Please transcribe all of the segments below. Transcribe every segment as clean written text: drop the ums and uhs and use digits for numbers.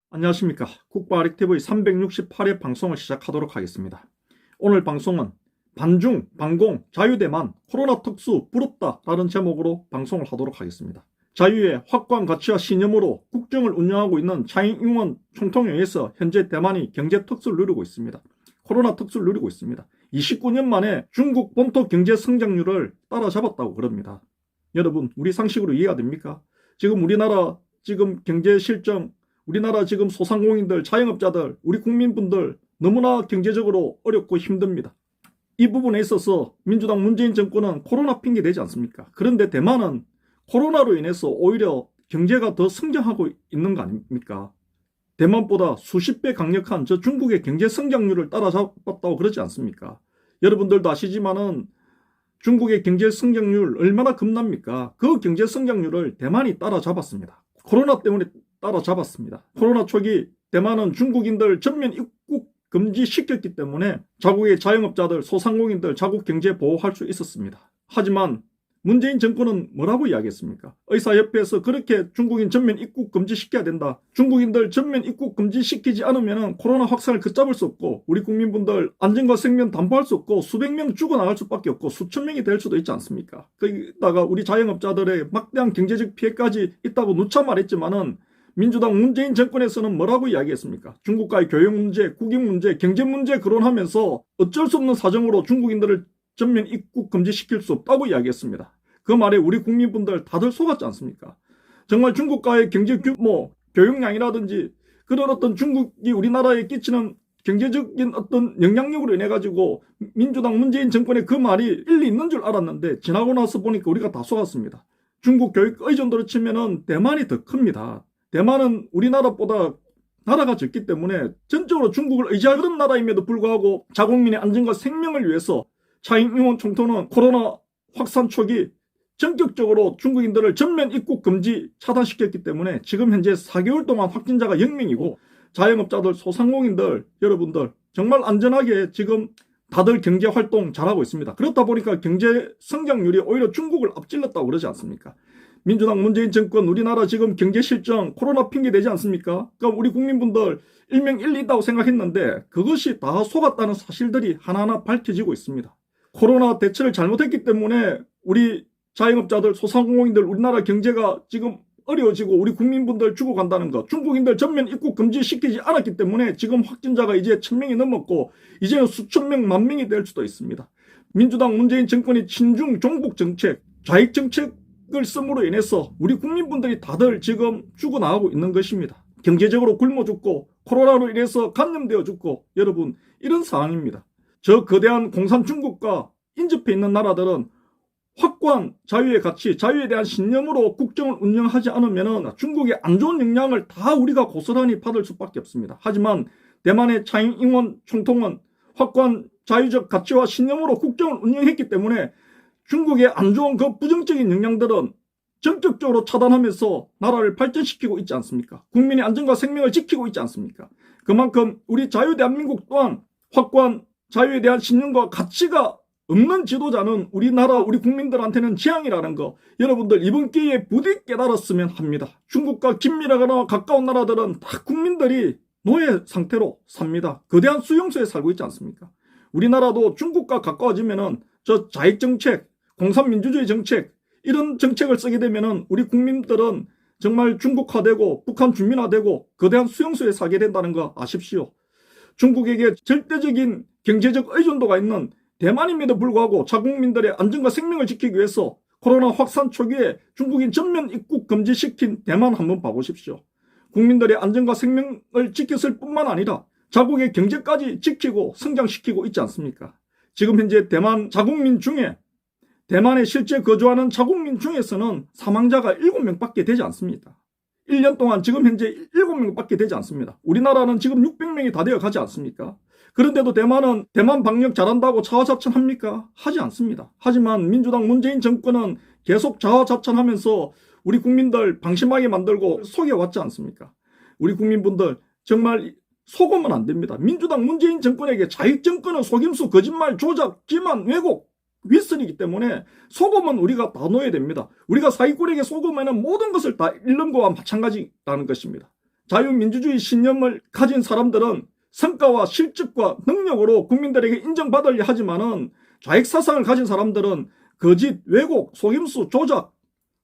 안녕하십니까. 국바릭TV 368회 방송을 시작하도록 하겠습니다. 오늘 방송은 반중, 반공, 자유대만, 코로나 특수, 부럽다 라는 제목으로 방송을 하도록 하겠습니다. 자유의 확고한 가치와 신념으로 국정을 운영하고 있는 차이잉원 총통에 의해서 현재 대만이 경제 특수를 누리고 있습니다. 코로나 특수를 누리고 있습니다. 29년 만에 중국 본토 경제 성장률을 따라잡았다고 그럽니다. 여러분, 우리 상식으로 이해가 됩니까? 지금 우리나라 경제 실정, 우리나라 지금 소상공인들, 자영업자들, 우리 국민분들 너무나 경제적으로 어렵고 힘듭니다. 이 부분에 있어서 민주당 문재인 정권은 코로나 핑계 대지 않습니까? 그런데 대만은 코로나로 인해서 오히려 경제가 더 성장하고 있는 거 아닙니까? 대만보다 수십 배 강력한 저 중국의 경제 성장률을 따라잡았다고 그러지 않습니까? 여러분들도 아시지만은 중국의 경제 성장률 얼마나 겁납니까? 그 경제 성장률을 대만이 따라잡았습니다. 코로나 때문에 따라잡았습니다. 코로나 초기 대만은 중국인들 전면 입국 금지시켰기 때문에 자국의 자영업자들, 소상공인들 자국 경제 보호할 수 있었습니다. 하지만 문재인 정권은 뭐라고 이야기했습니까? 의사협회에서 그렇게 중국인 전면 입국 금지시켜야 된다. 중국인들 전면 입국 금지시키지 않으면 코로나 확산을 걷잡을 수 없고 우리 국민분들 안전과 생명 담보할 수 없고 수백 명 죽어나갈 수밖에 없고 수천 명이 될 수도 있지 않습니까? 거기다가 우리 자영업자들의 막대한 경제적 피해까지 있다고 누차 말했지만은 민주당 문재인 정권에서는 뭐라고 이야기했습니까? 중국과의 교역 문제, 국익 문제, 경제 문제 거론하면서 어쩔 수 없는 사정으로 중국인들을 전면 입국 금지시킬 수 없다고 이야기했습니다. 그 말에 우리 국민분들 다들 속았지 않습니까? 정말 중국과의 경제 규모, 교역량이라든지 그런 어떤 중국이 우리나라에 끼치는 경제적인 어떤 영향력으로 인해 가지고 민주당 문재인 정권의 그 말이 일리 있는 줄 알았는데 지나고 나서 보니까 우리가 다 속았습니다. 중국 교육 의존도로 치면은 대만이 더 큽니다. 대만은 우리나라보다 나라가 적기 때문에 전적으로 중국을 의지하는 나라임에도 불구하고 자국민의 안전과 생명을 위해서 차이잉원 총통은 코로나 확산 초기 전격적으로 중국인들을 전면 입국 금지 차단시켰기 때문에 지금 현재 4개월 동안 확진자가 0명이고 자영업자들, 소상공인들 여러분들 정말 안전하게 지금 다들 경제활동 잘하고 있습니다. 그렇다 보니까 경제 성장률이 오히려 중국을 앞질렀다고 그러지 않습니까? 민주당 문재인 정권 우리나라 지금 경제 실정 코로나 핑계 되지 않습니까? 그러니까 우리 국민분들 일명일리 있다고 생각했는데 그것이 다 속았다는 사실들이 하나하나 밝혀지고 있습니다. 코로나 대처를 잘못했기 때문에 우리 자영업자들, 소상공인들 우리나라 경제가 지금 어려워지고 우리 국민분들 죽어간다는 것, 중국인들 전면 입국 금지시키지 않았기 때문에 지금 확진자가 이제 1000명이 넘었고 이제는 수천 명, 만 명이 될 수도 있습니다. 민주당 문재인 정권이 친중 종북 정책, 좌익 정책을 씀으로 인해서 우리 국민분들이 다들 지금 죽어나가고 있는 것입니다. 경제적으로 굶어 죽고 코로나로 인해서 감염되어 죽고 여러분 이런 상황입니다. 저 거대한 공산 중국과 인접해 있는 나라들은 확고한 자유의 가치, 자유에 대한 신념으로 국정을 운영하지 않으면 중국의 안 좋은 영향을 다 우리가 고스란히 받을 수밖에 없습니다. 하지만 대만의 차이잉원 총통은 확고한 자유적 가치와 신념으로 국정을 운영했기 때문에 중국의 안 좋은 그 부정적인 영향들은 전격적으로 차단하면서 나라를 발전시키고 있지 않습니까? 국민의 안전과 생명을 지키고 있지 않습니까? 그만큼 우리 자유대한민국 또한 확고한 자유에 대한 신념과 가치가 없는 지도자는 우리나라 우리 국민들한테는 재앙이라는 거 여러분들 이번 기회에 부디 깨달았으면 합니다. 중국과 긴밀하거나 가까운 나라들은 다 국민들이 노예 상태로 삽니다. 거대한 수용소에 살고 있지 않습니까? 우리나라도 중국과 가까워지면은 저 자익정책, 공산민주주의 정책 이런 정책을 쓰게 되면은 우리 국민들은 정말 중국화되고 북한 주민화되고 거대한 수용소에 살게 된다는 거 아십시오. 중국에게 절대적인 경제적 의존도가 있는 대만임에도 불구하고 자국민들의 안전과 생명을 지키기 위해서 코로나 확산 초기에 중국인 전면 입국 금지시킨 대만 한번 봐보십시오. 국민들의 안전과 생명을 지켰을 뿐만 아니라 자국의 경제까지 지키고 성장시키고 있지 않습니까? 지금 현재 대만 자국민 중에 대만에 실제 거주하는 자국민 중에서는 사망자가 7명밖에 되지 않습니다. 1년 동안 지금 현재 7명밖에 되지 않습니다. 우리나라는 지금 600명이 다 되어 가지 않습니까? 그런데도 대만은 대만 방역 잘한다고 자화자찬합니까? 하지 않습니다. 하지만 민주당 문재인 정권은 계속 자화자찬하면서 우리 국민들 방심하게 만들고 속여왔지 않습니까? 우리 국민분들 정말 속으면 안 됩니다. 민주당 문재인 정권에게 자익정권은 속임수, 거짓말, 조작, 기만, 왜곡, 윗선이기 때문에 속으면 우리가 다 놓아야 됩니다. 우리가 사기꾼에게 속으면 모든 것을 다 잃는 거와 마찬가지라는 것입니다. 자유민주주의 신념을 가진 사람들은 성과와 실적과 능력으로 국민들에게 인정받으려 하지만은 좌익사상을 가진 사람들은 거짓, 왜곡, 속임수, 조작,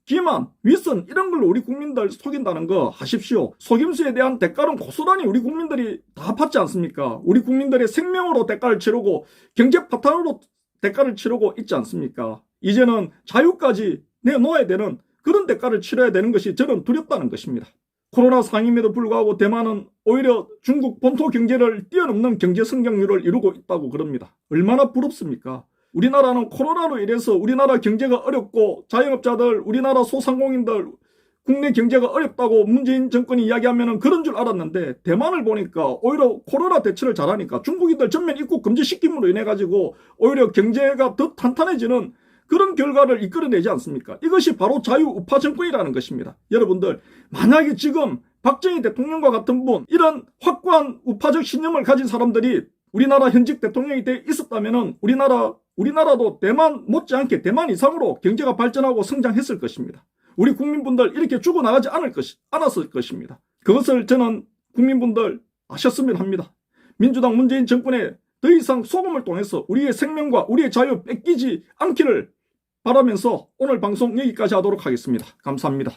기만, 윗선 이런 걸로 우리 국민들 속인다는 거 하십시오. 속임수에 대한 대가는 고스란히 우리 국민들이 다 받지 않습니까? 우리 국민들의 생명으로 대가를 치르고 경제 파탄으로 대가를 치르고 있지 않습니까? 이제는 자유까지 내놓아야 되는 그런 대가를 치러야 되는 것이 저는 두렵다는 것입니다. 코로나 상임에도 불구하고 대만은 오히려 중국 본토 경제를 뛰어넘는 경제 성장률을 이루고 있다고 그럽니다. 얼마나 부럽습니까? 우리나라는 코로나로 인해서 우리나라 경제가 어렵고 자영업자들, 우리나라 소상공인들, 국내 경제가 어렵다고 문재인 정권이 이야기하면 그런 줄 알았는데 대만을 보니까 오히려 코로나 대처를 잘하니까 중국인들 전면 입국 금지시킴으로 인해 가지고 오히려 경제가 더 탄탄해지는 그런 결과를 이끌어내지 않습니까? 이것이 바로 자유우파 정권이라는 것입니다. 여러분들, 만약에 지금 박정희 대통령과 같은 분, 이런 확고한 우파적 신념을 가진 사람들이 우리나라 현직 대통령이 돼 있었다면 우리나라도 대만 못지않게 대만 이상으로 경제가 발전하고 성장했을 것입니다. 우리 국민분들 이렇게 죽어나가지 않았을 것입니다. 그것을 저는 국민분들 아셨으면 합니다. 민주당 문재인 정권에 더 이상 소금을 통해서 우리의 생명과 우리의 자유 뺏기지 않기를 바라면서 오늘 방송 여기까지 하도록 하겠습니다. 감사합니다.